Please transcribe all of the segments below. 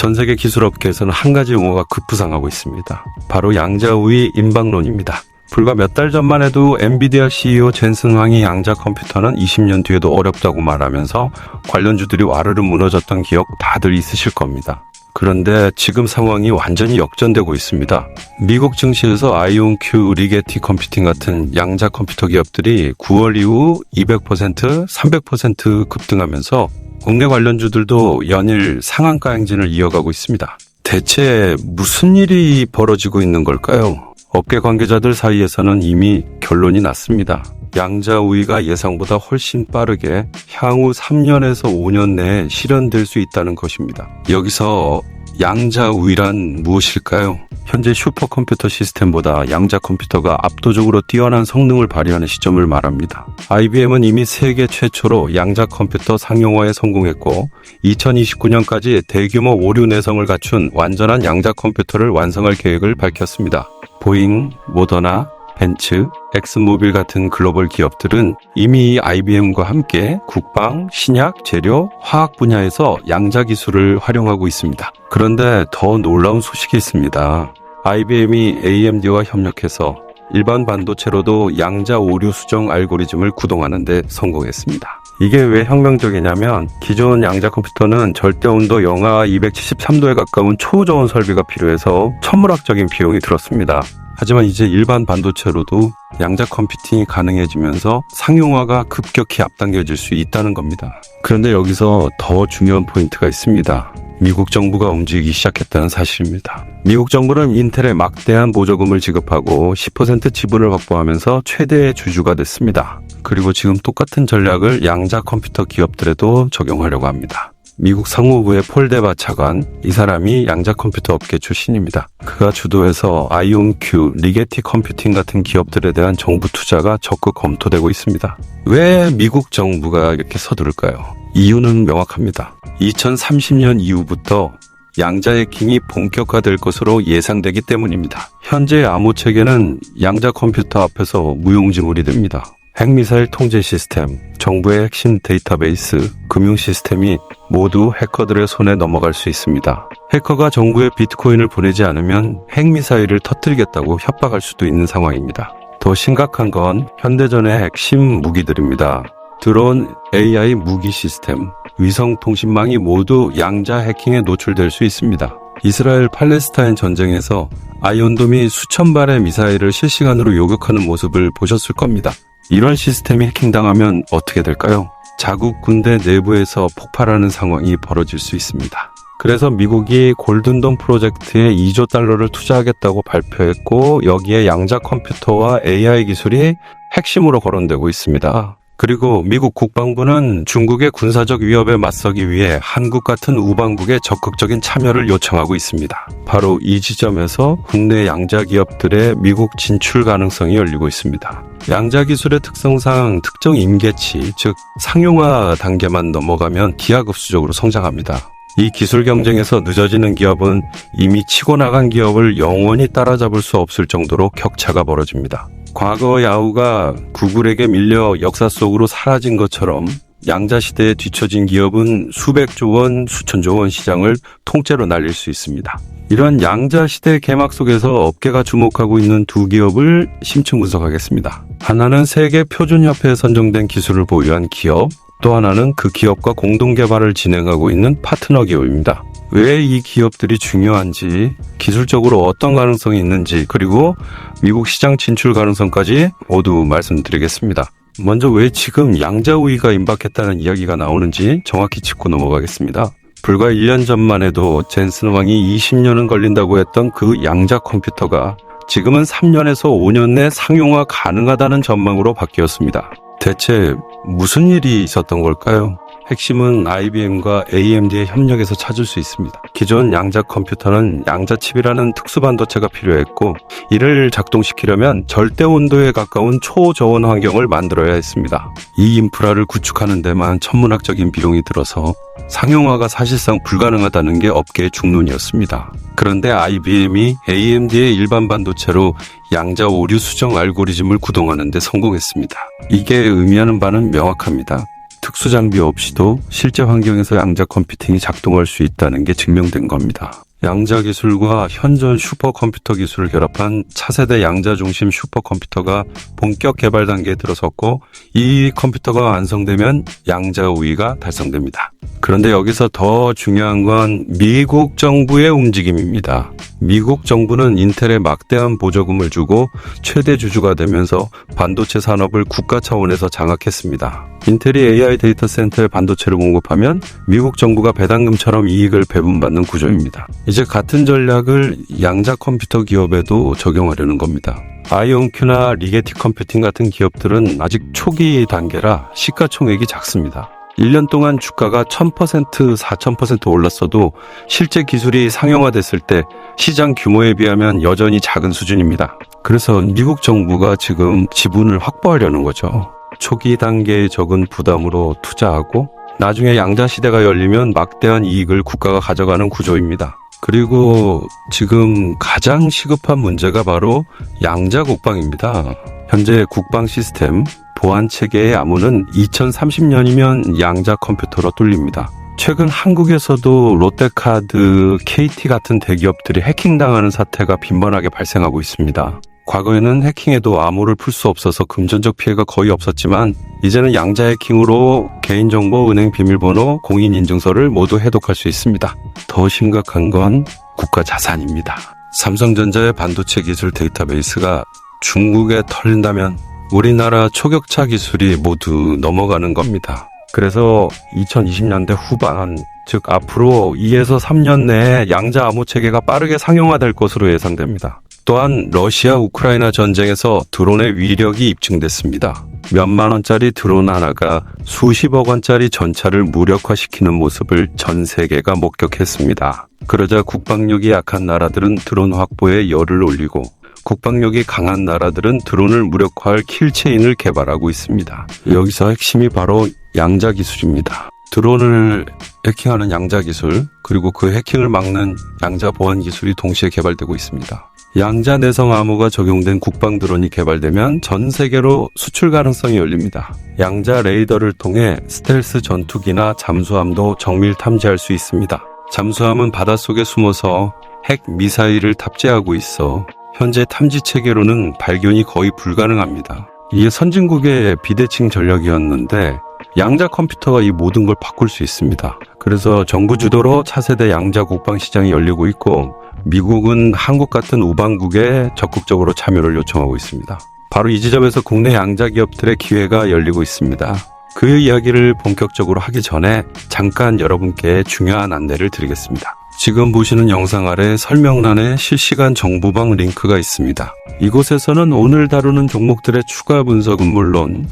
전 세계 기술업계에서는 한 가지 용어가 급부상하고 있습니다. 바로 양자우위 임박론입니다. 불과 몇 달 전만 해도 엔비디아 CEO 젠슨 황이 양자 컴퓨터는 20년 뒤에도 어렵다고 말하면서 관련주들이 와르르 무너졌던 기억 다들 있으실 겁니다. 그런데 지금 상황이 완전히 역전되고 있습니다. 미국 증시에서 아이온큐, 리게티 컴퓨팅 같은 양자 컴퓨터 기업들이 9월 이후 200%, 300% 급등하면서 국내 관련주들도 연일 상한가 행진을 이어가고 있습니다. 대체 무슨 일이 벌어지고 있는 걸까요? 업계 관계자들 사이에서는 이미 결론이 났습니다. 양자 우위가 예상보다 훨씬 빠르게 향후 3년에서 5년 내에 실현될 수 있다는 것입니다. 여기서 양자 우위란 무엇일까요? 현재 슈퍼컴퓨터 시스템보다 양자 컴퓨터가 압도적으로 뛰어난 성능을 발휘하는 시점을 말합니다. IBM은 이미 세계 최초로 양자 컴퓨터 상용화에 성공했고 2029년까지 대규모 오류 내성을 갖춘 완전한 양자 컴퓨터를 완성할 계획을 밝혔습니다. 보잉, 모더나, 벤츠, 엑스모빌 같은 글로벌 기업들은 이미 IBM과 함께 국방, 신약, 재료, 화학 분야에서 양자 기술을 활용하고 있습니다. 그런데 더 놀라운 소식이 있습니다. IBM이 AMD와 협력해서 일반 반도체로도 양자 오류 수정 알고리즘을 구동하는 데 성공했습니다. 이게 왜 혁명적이냐면 기존 양자 컴퓨터는 절대 온도 영하 273도에 가까운 초저온 설비가 필요해서 천문학적인 비용이 들었습니다. 하지만 이제 일반 반도체로도 양자 컴퓨팅이 가능해지면서 상용화가 급격히 앞당겨질 수 있다는 겁니다. 그런데 여기서 더 중요한 포인트가 있습니다. 미국 정부가 움직이기 시작했다는 사실입니다. 미국 정부는 인텔에 막대한 보조금을 지급하고 10% 지분을 확보하면서 최대의 주주가 됐습니다. 그리고 지금 똑같은 전략을 양자 컴퓨터 기업들에도 적용하려고 합니다. 미국 상무부의 폴 데바 차관, 이 사람이 양자 컴퓨터 업계 출신입니다. 그가 주도해서 아이온큐, 리게티 컴퓨팅 같은 기업들에 대한 정부 투자가 적극 검토되고 있습니다. 왜 미국 정부가 이렇게 서두를까요? 이유는 명확합니다. 2030년 이후부터 양자 해킹이 본격화될 것으로 예상되기 때문입니다. 현재의 암호 체계는 양자 컴퓨터 앞에서 무용지물이 됩니다. 핵미사일 통제 시스템, 정부의 핵심 데이터베이스, 금융 시스템이 모두 해커들의 손에 넘어갈 수 있습니다. 해커가 정부에 비트코인을 보내지 않으면 핵미사일을 터뜨리겠다고 협박할 수도 있는 상황입니다. 더 심각한 건 현대전의 핵심 무기들입니다. 드론, AI 무기 시스템, 위성 통신망이 모두 양자 해킹에 노출될 수 있습니다. 이스라엘 팔레스타인 전쟁에서 아이온돔이 수천 발의 미사일을 실시간으로 요격하는 모습을 보셨을 겁니다. 이런 시스템이 해킹당하면 어떻게 될까요? 자국 군대 내부에서 폭발하는 상황이 벌어질 수 있습니다. 그래서 미국이 골든돔 프로젝트에 2조 달러를 투자하겠다고 발표했고 여기에 양자 컴퓨터와 AI 기술이 핵심으로 거론되고 있습니다. 그리고 미국 국방부는 중국의 군사적 위협에 맞서기 위해 한국 같은 우방국의 적극적인 참여를 요청하고 있습니다. 바로 이 지점에서 국내 양자 기업들의 미국 진출 가능성이 열리고 있습니다. 양자 기술의 특성상 특정 임계치, 즉 상용화 단계만 넘어가면 기하급수적으로 성장합니다. 이 기술 경쟁에서 늦어지는 기업은 이미 치고 나간 기업을 영원히 따라잡을 수 없을 정도로 격차가 벌어집니다. 과거 야후가 구글에게 밀려 역사 속으로 사라진 것처럼 양자 시대에 뒤처진 기업은 수백조 원, 수천조 원 시장을 통째로 날릴 수 있습니다. 이런 양자 시대 개막 속에서 업계가 주목하고 있는 두 기업을 심층 분석하겠습니다. 하나는 세계 표준협회에 선정된 기술을 보유한 기업, 또 하나는 그 기업과 공동 개발을 진행하고 있는 파트너 기업입니다. 왜 이 기업들이 중요한지, 기술적으로 어떤 가능성이 있는지, 그리고 미국 시장 진출 가능성까지 모두 말씀드리겠습니다. 먼저 왜 지금 양자 우위가 임박했다는 이야기가 나오는지 정확히 짚고 넘어가겠습니다. 불과 1년 전만 해도 젠슨 황이 20년은 걸린다고 했던 그 양자 컴퓨터가 지금은 3년에서 5년 내 상용화 가능하다는 전망으로 바뀌었습니다. 대체 무슨 일이 있었던 걸까요? 핵심은 IBM과 AMD의 협력에서 찾을 수 있습니다. 기존 양자 컴퓨터는 양자칩이라는 특수 반도체가 필요했고 이를 작동시키려면 절대 온도에 가까운 초저온 환경을 만들어야 했습니다. 이 인프라를 구축하는 데만 천문학적인 비용이 들어서 상용화가 사실상 불가능하다는 게 업계의 중론이었습니다. 그런데 IBM이 AMD의 일반 반도체로 양자 오류 수정 알고리즘을 구동하는 데 성공했습니다. 이게 의미하는 바는 명확합니다. 특수 장비 없이도 실제 환경에서 양자 컴퓨팅이 작동할 수 있다는 게 증명된 겁니다. 양자 기술과 현존 슈퍼컴퓨터 기술을 결합한 차세대 양자 중심 슈퍼컴퓨터가 본격 개발 단계에 들어섰고, 이 컴퓨터가 완성되면 양자 우위가 달성됩니다. 그런데 여기서 더 중요한 건 미국 정부의 움직임입니다. 미국 정부는 인텔에 막대한 보조금을 주고 최대 주주가 되면서 반도체 산업을 국가 차원에서 장악했습니다. 인텔이 AI 데이터 센터에 반도체를 공급하면 미국 정부가 배당금처럼 이익을 배분받는 구조입니다. 이제 같은 전략을 양자 컴퓨터 기업에도 적용하려는 겁니다. 아이온큐나 리게티 컴퓨팅 같은 기업들은 아직 초기 단계라 시가총액이 작습니다. 1년 동안 주가가 1000%, 4000% 올랐어도 실제 기술이 상용화됐을 때 시장 규모에 비하면 여전히 작은 수준입니다. 그래서 미국 정부가 지금 지분을 확보하려는 거죠. 초기 단계의 적은 부담으로 투자하고 나중에 양자 시대가 열리면 막대한 이익을 국가가 가져가는 구조입니다. 그리고 지금 가장 시급한 문제가 바로 양자 국방입니다. 현재 국방 시스템, 보안 체계의 암호는 2030년이면 양자 컴퓨터로 뚫립니다. 최근 한국에서도 롯데카드, KT 같은 대기업들이 해킹당하는 사태가 빈번하게 발생하고 있습니다. 과거에는 해킹에도 암호를 풀 수 없어서 금전적 피해가 거의 없었지만 이제는 양자 해킹으로 개인정보, 은행 비밀번호, 공인인증서를 모두 해독할 수 있습니다. 더 심각한 건 국가 자산입니다. 삼성전자의 반도체 기술 데이터베이스가 중국에 털린다면 우리나라 초격차 기술이 모두 넘어가는 겁니다. 그래서 2020년대 후반, 즉 앞으로 2에서 3년 내에 양자 암호 체계가 빠르게 상용화될 것으로 예상됩니다. 또한 러시아 우크라이나 전쟁에서 드론의 위력이 입증됐습니다. 몇만 원짜리 드론 하나가 수십억 원짜리 전차를 무력화시키는 모습을 전 세계가 목격했습니다. 그러자 국방력이 약한 나라들은 드론 확보에 열을 올리고 국방력이 강한 나라들은 드론을 무력화할 킬체인을 개발하고 있습니다. 여기서 핵심이 바로 양자 기술입니다. 드론을 해킹하는 양자 기술, 그리고 그 해킹을 막는 양자 보안 기술이 동시에 개발되고 있습니다. 양자 내성 암호가 적용된 국방 드론이 개발되면 전 세계로 수출 가능성이 열립니다. 양자 레이더를 통해 스텔스 전투기나 잠수함도 정밀 탐지할 수 있습니다. 잠수함은 바닷속에 숨어서 핵 미사일을 탑재하고 있어 현재 탐지 체계로는 발견이 거의 불가능합니다. 이게 선진국의 비대칭 전략이었는데 양자 컴퓨터가 이 모든 걸 바꿀 수 있습니다. 그래서 정부 주도로 차세대 양자 국방 시장이 열리고 있고 미국은 한국 같은 우방국에 적극적으로 참여를 요청하고 있습니다. 바로 이 지점에서 국내 양자 기업들의 기회가 열리고 있습니다. 그 이야기를 본격적으로 하기 전에 잠깐 여러분께 중요한 안내를 드리겠습니다. 지금 보시는 영상 아래 설명란에 실시간 정보방 링크가 있습니다. 이곳에서는 오늘 다루는 종목들의 추가 분석은 물론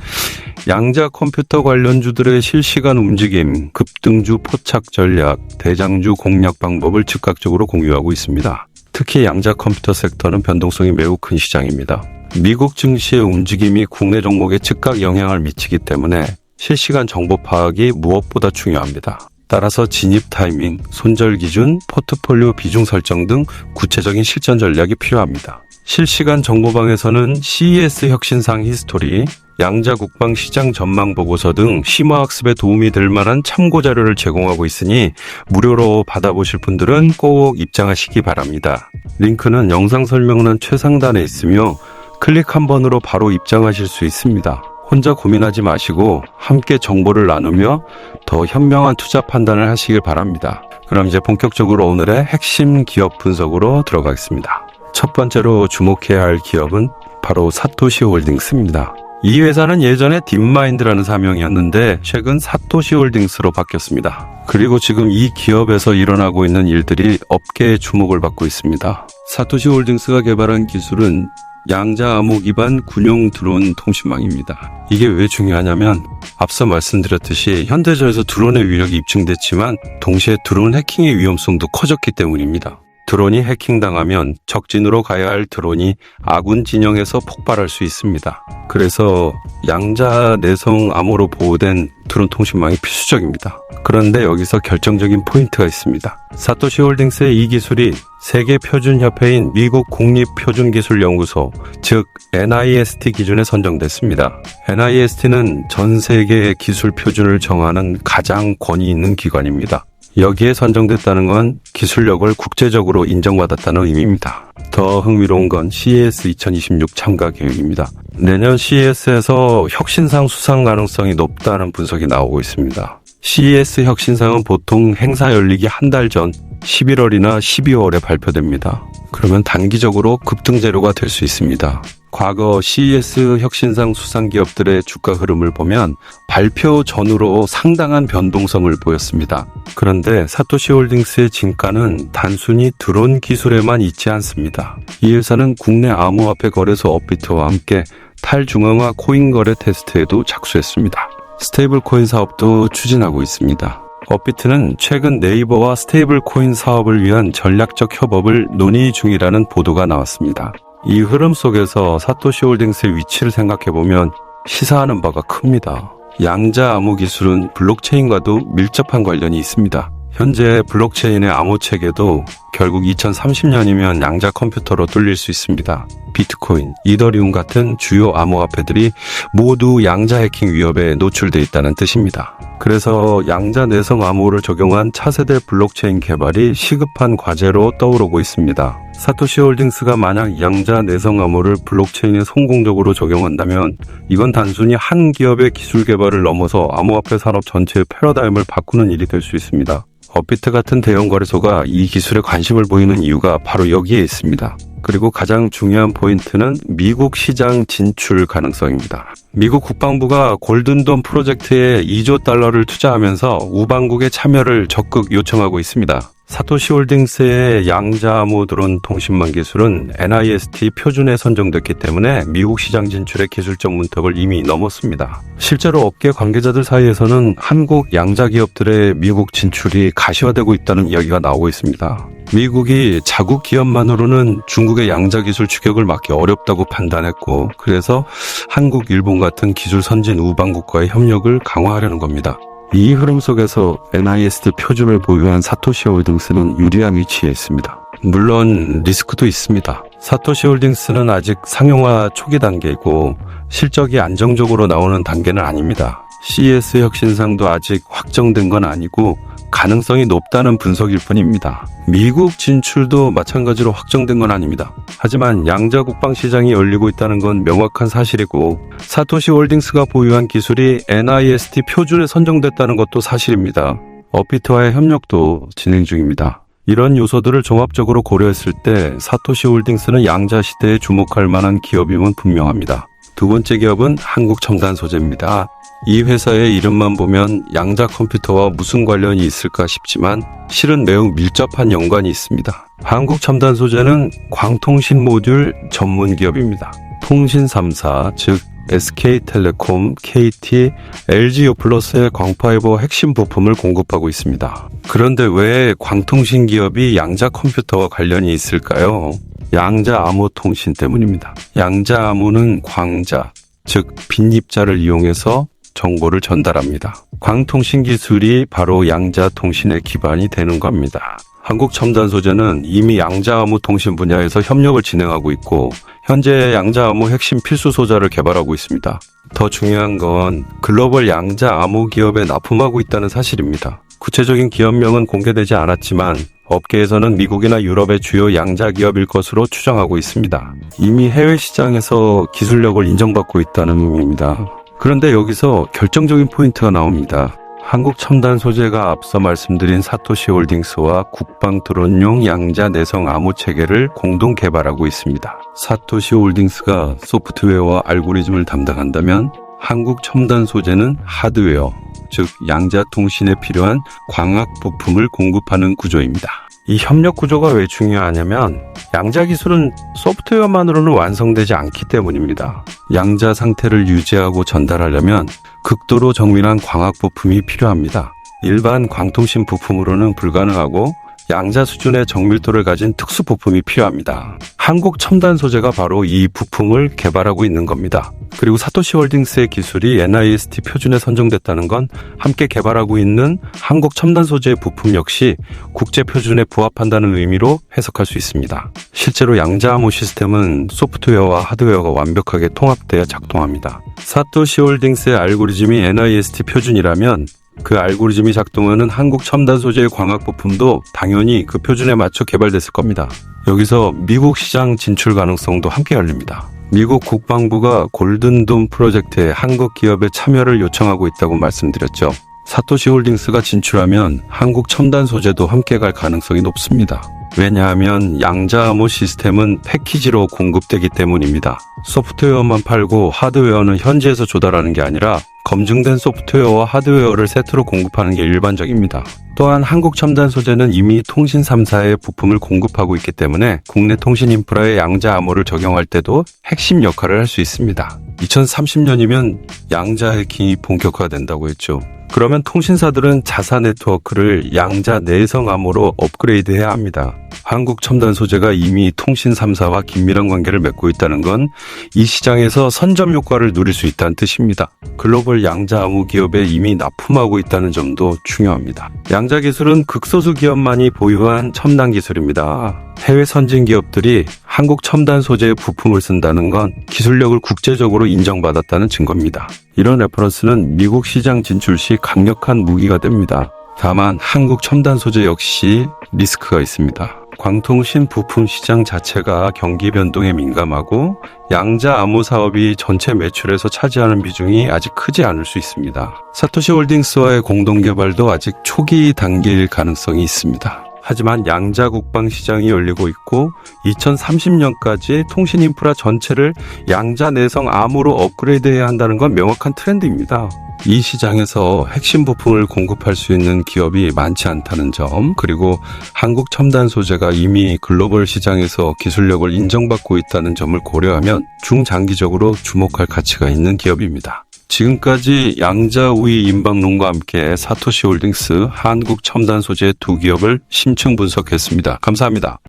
양자 컴퓨터 관련주들의 실시간 움직임, 급등주 포착 전략, 대장주 공략 방법을 즉각적으로 공유하고 있습니다. 특히 양자 컴퓨터 섹터는 변동성이 매우 큰 시장입니다. 미국 증시의 움직임이 국내 종목에 즉각 영향을 미치기 때문에 실시간 정보 파악이 무엇보다 중요합니다. 따라서 진입 타이밍, 손절 기준, 포트폴리오 비중 설정 등 구체적인 실전 전략이 필요합니다. 실시간 정보방에서는 CES 혁신상 히스토리, 양자 국방 시장 전망 보고서 등 심화학습에 도움이 될 만한 참고 자료를 제공하고 있으니 무료로 받아보실 분들은 꼭 입장하시기 바랍니다. 링크는 영상 설명란 최상단에 있으며 클릭 한 번으로 바로 입장하실 수 있습니다. 혼자 고민하지 마시고 함께 정보를 나누며 더 현명한 투자 판단을 하시길 바랍니다. 그럼 이제 본격적으로 오늘의 핵심 기업 분석으로 들어가겠습니다. 첫 번째로 주목해야 할 기업은 바로 사토시 홀딩스입니다. 이 회사는 예전에 딥마인드라는 사명이었는데 최근 사토시 홀딩스로 바뀌었습니다. 그리고 지금 이 기업에서 일어나고 있는 일들이 업계의 주목을 받고 있습니다. 사토시 홀딩스가 개발한 기술은 양자 암호 기반 군용 드론 통신망입니다. 이게 왜 중요하냐면 앞서 말씀드렸듯이 현대전에서 드론의 위력이 입증됐지만 동시에 드론 해킹의 위험성도 커졌기 때문입니다. 드론이 해킹당하면 적진으로 가야 할 드론이 아군 진영에서 폭발할 수 있습니다. 그래서 양자 내성 암호로 보호된 드론 통신망이 필수적입니다. 그런데 여기서 결정적인 포인트가 있습니다. 사토시 홀딩스의 이 기술이 세계 표준 협회인 미국 국립표준기술연구소, 즉 NIST 기준에 선정됐습니다. NIST는 전 세계의 기술 표준을 정하는 가장 권위 있는 기관입니다. 여기에 선정됐다는 건 기술력을 국제적으로 인정받았다는 의미입니다. 더 흥미로운 건 CES 2026 참가 계획입니다. 내년 CES에서 혁신상 수상 가능성이 높다는 분석이 나오고 있습니다. CES 혁신상은 보통 행사 열리기 한 달 전 11월이나 12월에 발표됩니다. 그러면 단기적으로 급등 재료가 될 수 있습니다. 과거 CES 혁신상 수상 기업들의 주가 흐름을 보면 발표 전후로 상당한 변동성을 보였습니다. 그런데 사토시 홀딩스의 진가는 단순히 드론 기술에만 있지 않습니다. 이 회사는 국내 암호화폐 거래소 업비트와 함께 탈중앙화 코인 거래 테스트에도 착수했습니다. 스테이블 코인 사업도 추진하고 있습니다. 업비트는 최근 네이버와 스테이블 코인 사업을 위한 전략적 협업을 논의 중이라는 보도가 나왔습니다. 이 흐름 속에서 사토시 홀딩스의 위치를 생각해보면 시사하는 바가 큽니다. 양자 암호 기술은 블록체인과도 밀접한 관련이 있습니다. 현재 블록체인의 암호 체계도 결국 2030년이면 양자 컴퓨터로 뚫릴 수 있습니다. 비트코인, 이더리움 같은 주요 암호화폐들이 모두 양자 해킹 위협에 노출돼 있다는 뜻입니다. 그래서 양자 내성 암호를 적용한 차세대 블록체인 개발이 시급한 과제로 떠오르고 있습니다. 사토시 홀딩스가 만약 양자 내성 암호를 블록체인에 성공적으로 적용한다면 이건 단순히 한 기업의 기술 개발을 넘어서 암호화폐 산업 전체의 패러다임을 바꾸는 일이 될 수 있습니다. 업비트 같은 대형 거래소가 이 기술에 관심을 보이는 이유가 바로 여기에 있습니다. 그리고 가장 중요한 포인트는 미국 시장 진출 가능성입니다. 미국 국방부가 골든돔 프로젝트에 2조 달러를 투자하면서 우방국의 참여를 적극 요청하고 있습니다. 사토시 홀딩스의 양자 암호 드론 통신망 기술은 NIST 표준에 선정됐기 때문에 미국 시장 진출의 기술적 문턱을 이미 넘었습니다. 실제로 업계 관계자들 사이에서는 한국 양자 기업들의 미국 진출이 가시화되고 있다는 이야기가 나오고 있습니다. 미국이 자국 기업만으로는 중국의 양자 기술 추격을 막기 어렵다고 판단했고, 그래서 한국, 일본 같은 기술 선진 우방국과의 협력을 강화하려는 겁니다. 이 흐름 속에서 NIST 표준을 보유한 사토시 홀딩스는 유리한 위치에 있습니다. 물론 리스크도 있습니다. 사토시 홀딩스는 아직 상용화 초기 단계이고 실적이 안정적으로 나오는 단계는 아닙니다. CES 혁신상도 아직 확정된 건 아니고 가능성이 높다는 분석일 뿐입니다. 미국 진출도 마찬가지로 확정된 건 아닙니다. 하지만 양자 국방 시장이 열리고 있다는 건 명확한 사실이고 사토시 홀딩스가 보유한 기술이 NIST 표준에 선정됐다는 것도 사실입니다. 업비트와의 협력도 진행 중입니다. 이런 요소들을 종합적으로 고려했을 때 사토시 홀딩스는 양자 시대에 주목할 만한 기업임은 분명합니다. 두 번째 기업은 한국첨단소재입니다. 이 회사의 이름만 보면 양자 컴퓨터와 무슨 관련이 있을까 싶지만 실은 매우 밀접한 연관이 있습니다. 한국첨단소재는 광통신 모듈 전문 기업입니다. 통신 3사, 즉 SK텔레콤, KT, LG유플러스의 광파이버 핵심 부품을 공급하고 있습니다. 그런데 왜 광통신 기업이 양자 컴퓨터와 관련이 있을까요? 양자 암호 통신 때문입니다. 양자 암호는 광자, 즉 빈입자를 이용해서 정보를 전달합니다. 광통신 기술이 바로 양자 통신의 기반이 되는 겁니다. 한국첨단소재는 이미 양자 암호 통신 분야에서 협력을 진행하고 있고 현재 양자 암호 핵심 필수 소자를 개발하고 있습니다. 더 중요한 건 글로벌 양자 암호 기업에 납품하고 있다는 사실입니다. 구체적인 기업명은 공개되지 않았지만 업계에서는 미국이나 유럽의 주요 양자 기업일 것으로 추정하고 있습니다. 이미 해외 시장에서 기술력을 인정받고 있다는 의미입니다. 그런데 여기서 결정적인 포인트가 나옵니다. 한국첨단소재가 앞서 말씀드린 사토시 홀딩스와 국방 드론용 양자 내성 암호 체계를 공동 개발하고 있습니다. 사토시 홀딩스가 소프트웨어와 알고리즘을 담당한다면 한국첨단소재는 하드웨어, 즉 양자 통신에 필요한 광학 부품을 공급하는 구조입니다. 이 협력 구조가 왜 중요하냐면 양자 기술은 소프트웨어만으로는 완성되지 않기 때문입니다. 양자 상태를 유지하고 전달하려면 극도로 정밀한 광학 부품이 필요합니다. 일반 광통신 부품으로는 불가능하고 양자 수준의 정밀도를 가진 특수 부품이 필요합니다. 한국 첨단 소재가 바로 이 부품을 개발하고 있는 겁니다. 그리고 사토시 홀딩스의 기술이 NIST 표준에 선정됐다는 건 함께 개발하고 있는 한국 첨단 소재의 부품 역시 국제 표준에 부합한다는 의미로 해석할 수 있습니다. 실제로 양자 암호 시스템은 소프트웨어와 하드웨어가 완벽하게 통합되어 작동합니다. 사토시 홀딩스의 알고리즘이 NIST 표준이라면 그 알고리즘이 작동하는 한국 첨단 소재의 광학 부품도 당연히 그 표준에 맞춰 개발됐을 겁니다. 여기서 미국 시장 진출 가능성도 함께 열립니다. 미국 국방부가 골든돔 프로젝트에 한국 기업의 참여를 요청하고 있다고 말씀드렸죠. 사토시 홀딩스가 진출하면 한국 첨단 소재도 함께 갈 가능성이 높습니다. 왜냐하면 양자 암호 시스템은 패키지로 공급되기 때문입니다. 소프트웨어만 팔고 하드웨어는 현지에서 조달하는 게 아니라 검증된 소프트웨어와 하드웨어를 세트로 공급하는 게 일반적입니다. 또한 한국 첨단 소재는 이미 통신 3사에 부품을 공급하고 있기 때문에 국내 통신 인프라에 양자 암호를 적용할 때도 핵심 역할을 할 수 있습니다. 2030년이면 양자 해킹이 본격화된다고 했죠. 그러면 통신사들은 자사 네트워크를 양자 내성 암호로 업그레이드해야 합니다. 한국 첨단 소재가 이미 통신 3사와 긴밀한 관계를 맺고 있다는 건 이 시장에서 선점 효과를 누릴 수 있다는 뜻입니다. 글로벌 양자 암호 기업에 이미 납품하고 있다는 점도 중요합니다. 양자 기술은 극소수 기업만이 보유한 첨단 기술입니다. 해외 선진 기업들이 한국 첨단 소재의 부품을 쓴다는 건 기술력을 국제적으로 인정받았다는 증거입니다. 이런 레퍼런스는 미국 시장 진출 시 강력한 무기가 됩니다. 다만 한국 첨단 소재 역시 리스크가 있습니다. 광통신 부품 시장 자체가 경기 변동에 민감하고 양자 암호 사업이 전체 매출에서 차지하는 비중이 아직 크지 않을 수 있습니다. 사토시 홀딩스와의 공동 개발도 아직 초기 단계일 가능성이 있습니다. 하지만 양자 국방 시장이 열리고 있고 2030년까지 통신 인프라 전체를 양자 내성 암호로 업그레이드해야 한다는 건 명확한 트렌드입니다. 이 시장에서 핵심 부품을 공급할 수 있는 기업이 많지 않다는 점, 그리고 한국 첨단 소재가 이미 글로벌 시장에서 기술력을 인정받고 있다는 점을 고려하면 중장기적으로 주목할 가치가 있는 기업입니다. 지금까지 양자 우위 임박론과 함께 사토시 홀딩스, 한국 첨단 소재 두 기업을 심층 분석했습니다. 감사합니다.